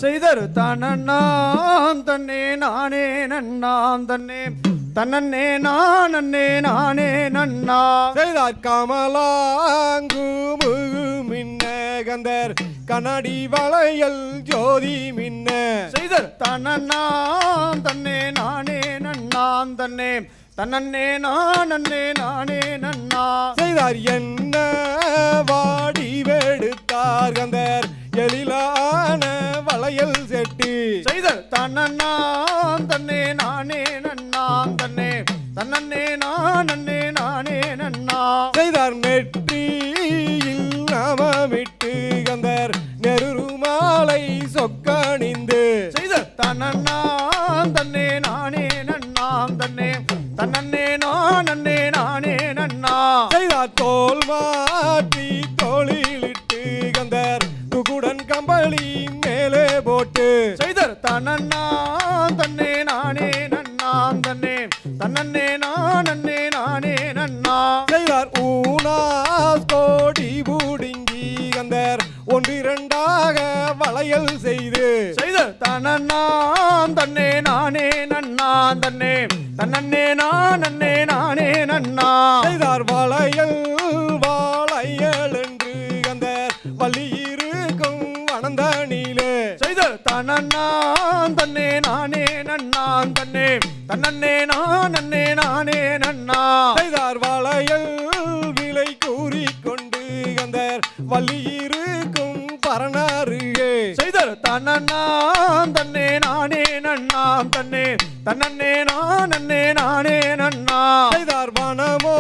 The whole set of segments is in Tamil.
செய்தரு தன்னண்ணாம் தன்னே நானே நன்னாம் தன்னே தன்னே நானே நானே நன்னா செய்தார் கமலாங்கு மின்ன கந்தர் கண்ணாடி வளையல் ஜோதி மின்ன செய்தர் தன்னண்ணாம் தன்னே நானே நன்னாம் தன்னே தன்னே நானே நானே நன்னா செய்தார் என்ன வாடி வெடுத்தார் கந்தர் எழிலான வளையல் செட்டி செய்தர் தன்னண்ணாம் தன்னே நானே நன்னாம் தன்னே தன்னே நானே நானே நன்னா செய்தார் நெற்றியில் நாமமிட்டு கந்தர் நெருமாலை சொக்கணிந்து செய்தர் தன்னண்ணாம் தன்னே நானே நன்னாம் தன்னே தன்னே நானே நானே நன்னா செய்தார் தோல் மாற்றி தோளிலிட்டு கந்தர் துகுடன் கம்பளி மேலே போட்டு செய்தர் தன்னண்ணாம் தன்னே நானே நன்னாம் தன்னே தன்னே நானே நானே நன்னா செய்தார் ஊனாஸ் கோடி பூடிங்கி கந்தர் ஒன்றிரண்டாக வளையல் செய்து செய்தர் தன்னண்ணாம் தன்னே நானே நன்னாம் தன்னே தன்னே நானே நானே நன்னா செய்தார் வளையல் வாழையல் என்று கந்தர் வள்ளியிருக்கும் வனந்தனிலே செய்தர் தன்னண்ணாம் தன்னே நானே நன்னாம் தன்னே தன்னே நானே நானே நன்னா செய்தார் வளையல் விலை கூறிக்கொண்டு கந்தர் வள்ளியிருக்கும் பரணருகே செய்தர் தன்னண்ணாம் தன்னே நானே நன்னாம் தன்னே தன்னே நானே நானே நன்னா செய்தார் வனமோ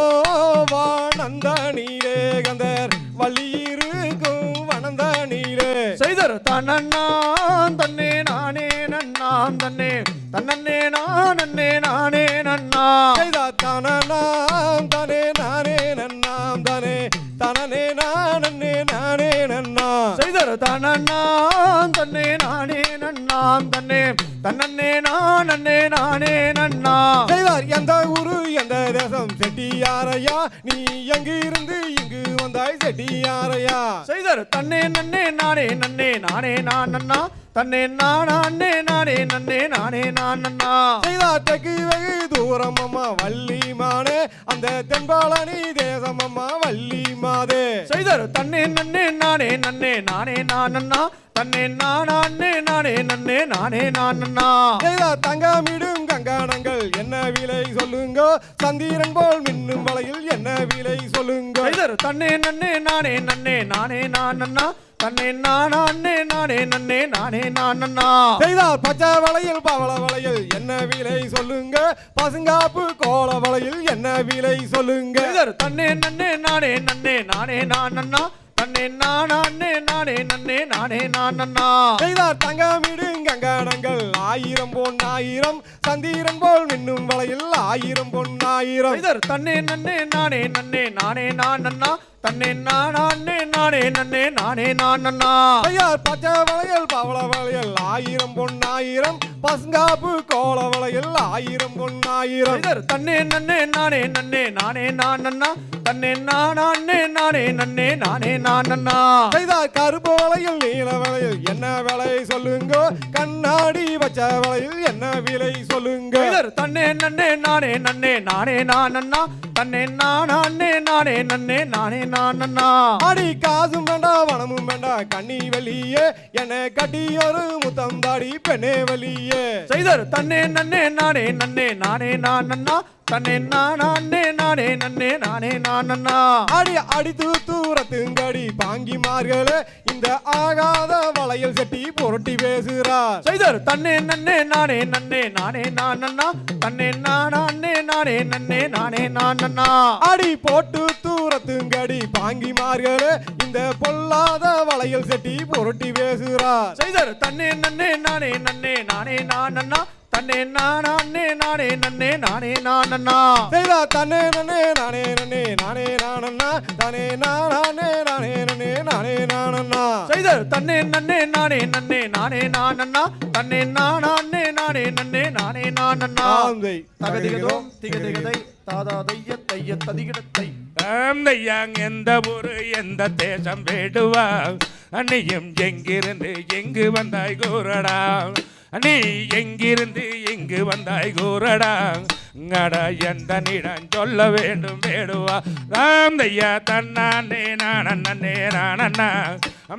வானந்தனிலே கந்தர் வள்ளியிருக்கும் வனந்தனிலே செய்தர் தன்னண்ணாம் தன்னே நானே நன்னாம் தன்னே தன்னே நானே நானே நன்னா செய்தார் தனனாம் தனே நானே நன்னாம் தனே தனனே நானே நானே நன்னா செய்தர் தன்னண்ணாம் தன்னே நானே நன்னாம் தன்னே தன்னே நானே நானே நன்னா செய்தார் எந்த ஊரு எந்த தேசம் செட்டியாரையா நீ எங்கிருந்து இங்கு வந்தாய் செட்டியாரையா செய்தர் தன்னே நன்னே நானே நன்னே நானே நான் நன்னா தன்னே நானே நானே நன்னே நானே நான் நன்னா செய்தார் தெற்கு வெகு தூரம் அம்மா வள்ளி மானே அந்த தென்பாளனி தேசம் அம்மா வள்ளி மாதே செய்தர் தன்னே நன்னே நானே நன்னே நானே நான் நன்னா தன்னே நானே நானே நன்னே நானே நான் நன்னா செய்தார் தங்கமிடும் கங்காணங்கள் என்ன விலை சொல்லுங்க சந்திரன் போல் மின்னும் வலையில் என்ன விலை சொல்லுங்க செய்தர் தன்னே நன்னே நானே நன்னே நானே நான் நன்னா தன்னே நானே நானே நன்னே நானே நான் நன்னா செய்தார் பச்சை வளையில் பவள வளையில் என்ன விலை சொல்லுங்க பசுங்காப்பு கோல வளையில் என்ன விலை சொல்லுங்க செய்தர் தன்னே நன்னே நானே நன்னே நானே நான் நன்னா தன்னே நானே நானே நன்னே நானே நான் நன்னா செய்தார் தங்கமிடும் கங்காணங்கள் 1000 பொன் 1000 சந்திரன் போல் மின்னும் வளையில் 1000 பொன் 1000 செய்தர் தன்னே நன்னே நானே நன்னே நானே நான் நன்னா தன்னே நானே நானே நன்னே நானே நான் நன்னா செய்தார் பச்சை வளையல் பவள வளையல் 1000 பொன் 1000 பசுங்காப்பு கோல வளையில் 1000 பொன் 1000 செய்தர் தன்னே நன்னே நானே நன்னே நானே நான் நன்னா தன்னே நானே நானே நன்னே நானே நான் நன்னா செய்தார் கருப்பு வளையில் நீல வளையில் என்ன விலை சொல்லுங்க கண்ணாடி பச்சை வளையில் என்ன விலை சொல்லுங்க செய்தர் தன்னே நன்னே நானே நன்னே நானே நான் நன்னா தன்னே நானே நானே நன்னே நானே நான் நன்னா அடி காசும் வேண்டாம் வனமும் வேண்டாம் கண்ணி வெளியே என்னை கட்டி ஒரு முத்தம் தாடி பெண்ணே வெளியே செய்தர் தன்னே நன்னே நானே நன்னே நானே நான் நன்னா தன்னே நானே நானே நன்னே நானே நான் நன்னா அடி அடித்து தூரத்துங்கடி பாங்கிமார்களே இந்த ஆகாத வளையல் செட்டி புரட்டி பேசுகிறார் செய்தர் தன்னே நன்னே நானே நன்னே நானே நான் நன்னா தன்னே நானே நானே நன்னே நானே நான் நன்னா அடி போட்டு தூரத்துங்கடி பாங்கிமார்களே இந்த பொல்லாத வளையல் செட்டி புரட்டி பேசுகிறார் செய்தர் தன்னே நன்னே நானே நன்னே நானே நான் நன்னா தன்னே நானே நானே நன்னே நானே நான் நன்னா செய்தார் தன்னே நன்னே நானே நன்னே நானே நானண்ணா தனே நானே நானே நன்னே நானே நானண்ணா செய்தர் தன்னே நன்னே நானே நன்னே நானே நான் நன்னா தன்னே நானே நானே நன்னே நானே நான் நன்னா தகதிகதோம் திகதிகதை தாதா தைய தைய ததிகிடத்தை ஐயா எந்த ஊரு எந்த தேசம் வேடுவா நீயும் எங்கிருந்து எங்கு வந்தாய் கூறடா நீ எங்கிருந்து இங்கு வந்தாய் கூறடா அட எந்த நிடம் சொல்ல வேண்டும் வேடுவா ஐயா தன்னானே நானே நானண்ணா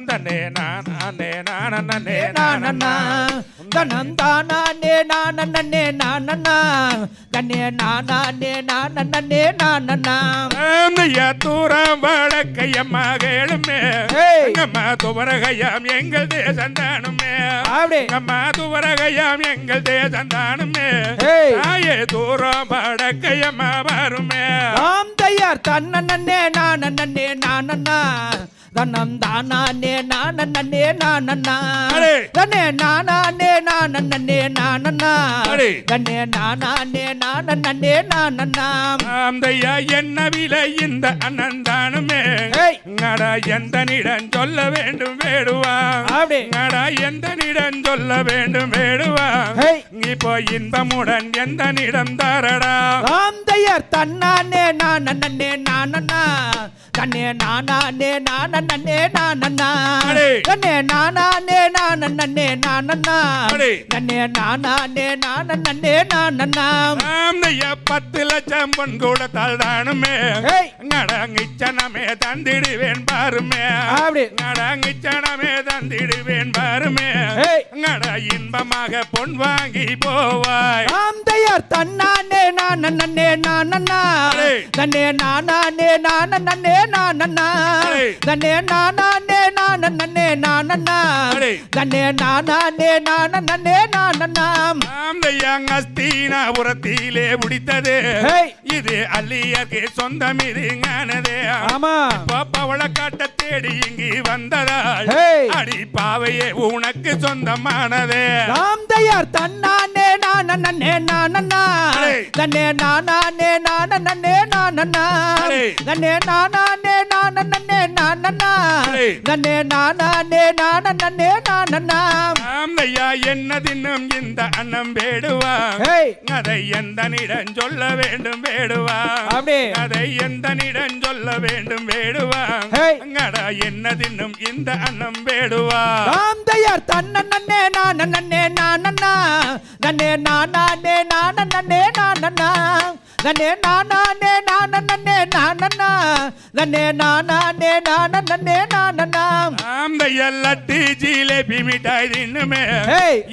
தன்னே நானே நானே நானண்ணா தனம் தானே நானே நானண்ணா கண்ணே நானே நானே நானண்ணா ஐயா தூரம் வடக்கையம்மா கேளுமே அம்மா துவரகையாம் எங்கள் தேசம் தானுமே அம்மா துவரகையாம் எங்கள் தேசம் தானுமே தாயே தூரம் வடக்கையம்மா வருமே ராம் தையார் தன்னே நானே நானண்ணா தனம் தானே நானே நானண்ணா கண்ணே நானே நானே நானண்ணா கண்ணே நானே நானே நானண்ணா ஐயா என்ன விலை இந்த அண்ணன் தானுமே அடா எந்த நிடம் சொல்ல வேண்டும் வேடுவா அடா எந்த நிடம் சொல்ல வேண்டும் வேடுவா இப்போ இன்பமுடன் எந்த நிடம் தாரடா ராம் தையார் தன்னானே நானே நானண்ணா கண்ணே நானே நானே நானண்ணா கண்ணே நானே நானே நானண்ணா கண்ணே நானே நானே நானண்ணா ஐயா 10 லட்சம் பொன் கூடத்தால் தானுமே நடங்கிச்சனமே தந்திடுவேன் பாருமே நடங்கிச்சனமே தந்திடுவேன் பாருமே நட இன்பமாக பொன் வாங்கி போவாய் ராம் தையார் தன்னானே நானே நானண்ணா கண்ணே நானே நானே நானண்ணா கண்ணே நானே நானே நானண்ணா கண்ணே நானே நானே நானண்ணா ஐயா அஸ்தினாபுரத்திலே முடித்தது இது அல்லியர்க்கு சொந்தம் இது ஞானதே பவள காட்ட தேடி இங்கு வந்ததால் அடி பாவையே உனக்கு சொந்தமானதே ராம் தையார் தன்னானே நானே நானண்ணா கண்ணே நானே நானே நானண்ணா கண்ணே நானே நானே நானண்ணா கண்ணே நானே நானே நானண்ணா ஐயா என்ன தின்னும் இந்த அன்னம் வேடுவா அதை எந்த நிடம் சொல்ல வேண்டும் வேடுவா அதை எந்த நிடம் சொல்ல வேண்டும் வேடுவா அங்கடா என்ன தின்னும் இந்த அன்னம் வேடுவா ராம் தையார் தன்னே நானே நானண்ணா கண்ணே நானே நானே நானண்ணா கண்ணே நானே நானே நானண்ணா கண்ணே நானே நானே நானண்ணா ஐயா லட்டு ஜிலேபி மிட்டாய் தின்னுமே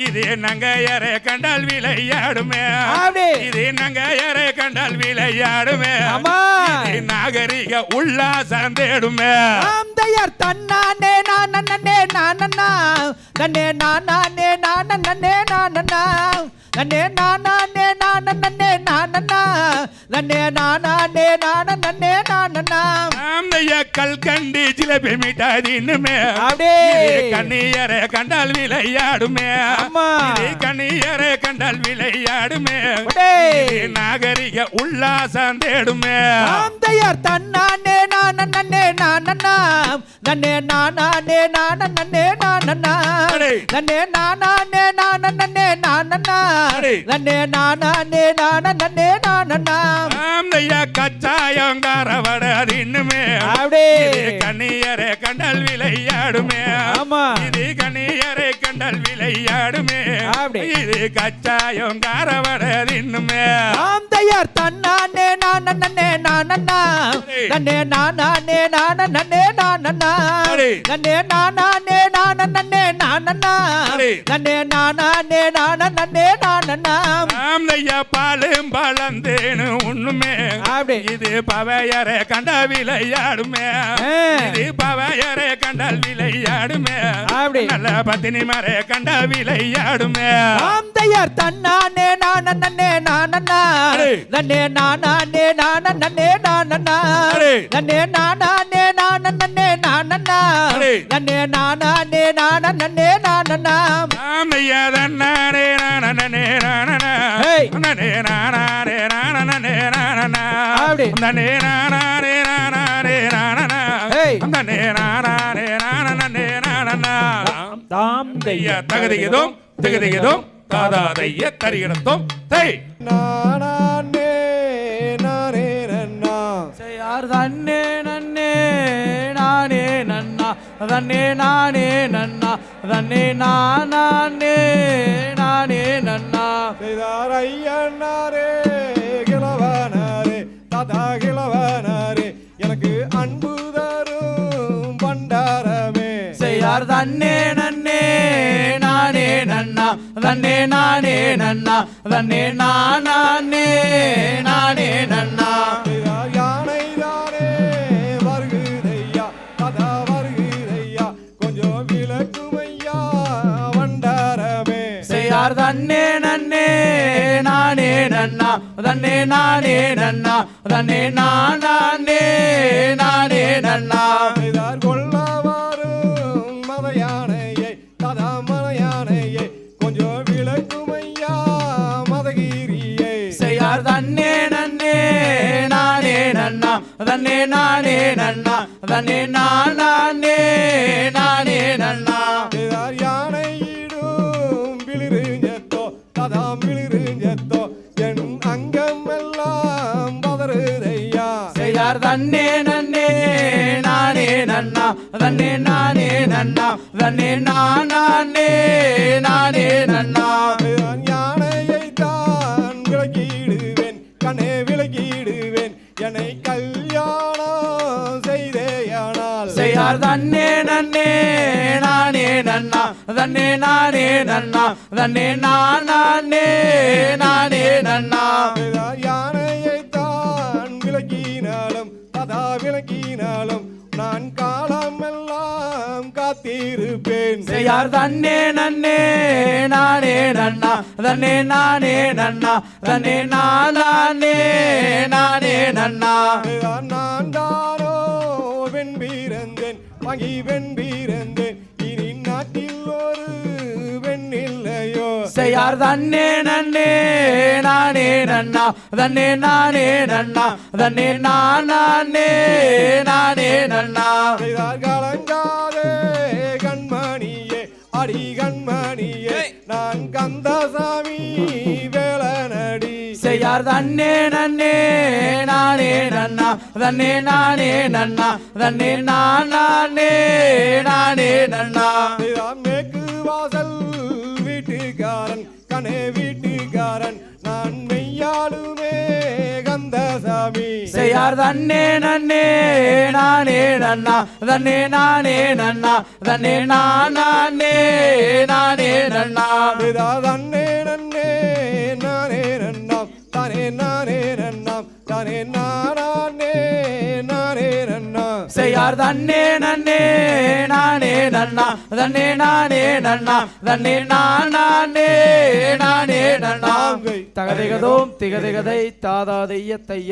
இது நங்கையரை கண்டால் விளையாடுமே இது நங்கையரை கண்டால் விளையாடுமே நாகரிக உல்லாசம் தேடுமே ராம் தையார் தன்னானே நானே நானண்ணா கண்ணே நானே நானே நானண்ணா கண்ணே நானே நானே நானண்ணா கண்ணே நானே நானே நானண்ணா ஐயா கல்கண்டி ஜிலேபி மிட்டாய் தின்னுமே கண்ணியரை கண்டால் விளையாடுமே கண்ணியரை கண்டால் விளையாடுமே நாகரிக உல்லாசம் தேடுமே ராம் தையார் தன்னானே நானே நானண்ணா கண்ணே நானே நானே நானண்ணா கண்ணே நானே நானே நானண்ணா கண்ணே நானே நானே நானண்ணா ஐயா கச்சாயங்காரவட தின்னுமே கண்ணியரை கண்டால் விளையாடுமே இது கண்ணியரை கண்டால் விளையாடுமே இது கச்சாயங்காரவட தின்னுமே ராம் தையார் தன்னானே நானே நானண்ணா கண்ணே நானே நானே நானண்ணா கண்ணே நானே நானே நானண்ணா கண்ணே நானே நானே நானண்ணா ஐயா பாலும் பழந்தேனு உண்ணுமே இது பவையரை கண்ட விளையாடுமே இது பவையரை கண்டால் விளையாடுமே நல்ல பத்தினி மரை கண்ட விளையாடுமே ராம் தையார் தன்னானே நானே நானண்ணா கண்ணே நானே நானே நானண்ணா கண்ணே நானே நானே நானண்ணா கண்ணே நானே நானே நானண்ணா ஐயா தன்னானே நானே நானண்ணா நனே நானே நானே நானண்ணா நனே நானே நானே நானண்ணா நனே நானே நானே நானண்ணா தாம் தையா தகதியதும் திகதியதும் தாதாதைய தரிகிடத்தும் தை நானே நானே நன்னா யார்தான் தன்னே நன்னே நானே நன்னா தன்னே நானே நன்னா தன்னே நானே நானே நன்னா செய்தார் ஐயனாரே கிழவனாரே தாத்தா கிழவனாரே எனக்கு அன்பு தரும் பண்டாரமே செய்யார் தன்னே நன்னே நானே நன்னா தன்னே நானே நன்னா தன்னே நானே நானே நன்னா செய்தார் யானை தானே வருகுதையா தாத்தா வருகுதையா கொஞ்சம் விளக்குமையா பண்டாரமே செய்யார் தன்னே நன்னே நானே நன்னா தன்னே நானே நன்னா தன்னே நானே நானே நன்னா செய்தார் கொள்ள வரும் மத யானையை தாத்தா மத யானையை கொஞ்சம் விளக்குமையா மதகிரியை செய்யார் தன்னே நன்னே நானே நன்னா தன்னே நானே நன்னா தன்னே நானே நானே நன்னா செய்தார் யானையிடும் பிளிருஞ்சத்தோ தாத்தா பிளிருஞ்சத்தோ என் அங்கம் எல்லாம் பதறுதையா செய்யார் தன்னே நன்னே நானே நன்னா தன்னே நானே நன்னா தன்னே நானே நானே நன்னா செய்தார் யானையை தான் விளக்கிடுவேன் கண்ணே விளக்கிடுவேன் என்னை கல்யாணம் செய்தேயானால் செய்யார் தன்னே நன்னே நானே நன்னா தன்னே நானே நன்னா தன்னே நானே நானே நன்னா செய்தார் யானையை தான் விளக்கினாலும் ததா விளக்கினாலும் நான் காலமெல்லாம் காத்திருப்பேன் செய்யார் தன்னே நன்னே நானே நன்னா தன்னே நானே நன்னா தன்னே நானே நானே நன்னா செய்தார் நான் தானோ வெண்பீரந்தேன் வாங்கி வெண்பீரந்தேன் இனி நாட்டில் ஒரு வெண்ணில்லையோ செய்யார் தன்னே நன்னே நானே நன்னா தன்னே நானே நன்னா தன்னே நானே நானே நன்னா செய்தார் கலங்காதே கண்மணியே அடி கண்மணியே நான் கந்தசாமி வேளனடி செய்யார் தன்னே நன்னே நானே நன்னா தன்னே நானே நன்னா தன்னே நானே நானே நன்னா செய்தார் மேற்கு வாசல் வீட்டுக்காரன் கனே வீட்டுக்காரன் நான் மெய்யாளுமே கந்தசாமி செய்யார் தன்னே நன்னே நானே நன்னா தன்னே நானே நன்னா தன்னே நானே நானே நன்னா செய்தார் தன்னே நன்னே நானே நன்னாம் தானே நானே நன்னாம் தானே நானே நானே நன்னாம் செய்யார் தன்னே நன்னே நானே நன்னா தன்னே நானே நன்னா தன்னே நானே நானே நன்னா தகதிகதோம் திகதிகதை தாதாதைய தைய